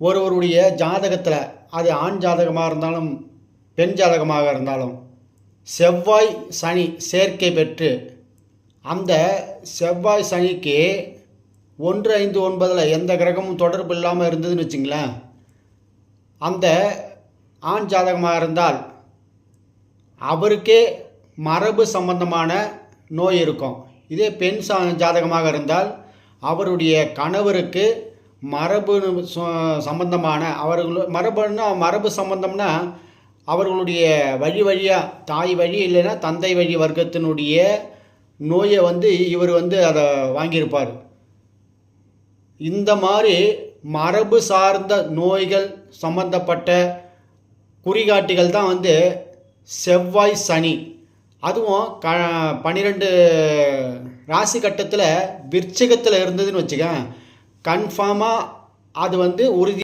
ஒருவருடைய ஜாதகத்தில் அது ஆண் ஜாதகமாக இருந்தாலும் பெண் ஜாதகமாக இருந்தாலும் செவ்வாய் சனி சேர்க்கை பெற்று அந்த செவ்வாய் சனிக்கு 1, 5, 9 எந்த கிரகமும் தொடர்பு இல்லாமல் இருந்ததுன்னு வச்சுங்களேன், அந்த ஆண் ஜாதகமாக இருந்தால் அவருக்கே மரபு சம்பந்தமான நோய் இருக்கும். இதே பெண் ஜாதகமாக இருந்தால் அவருடைய கணவருக்கு மரபு சம்பந்தமான மரபு சம்பந்தம்னா அவர்களுடைய வழியாக தாய் வழி இல்லைன்னா தந்தை வழி வர்க்கத்தினுடைய நோயை இவர் அதை வாங்கியிருப்பார். இந்த மாதிரி மரபு சார்ந்த நோய்கள் சம்பந்தப்பட்ட குறிகாட்டிகள் தான் செவ்வாய் சனி. அதுவும் 12 ராசி கட்டத்தில் விருச்சிகத்தில் இருந்ததுன்னு வச்சுக்க, கன்ஃபார்மாக அது உறுதி.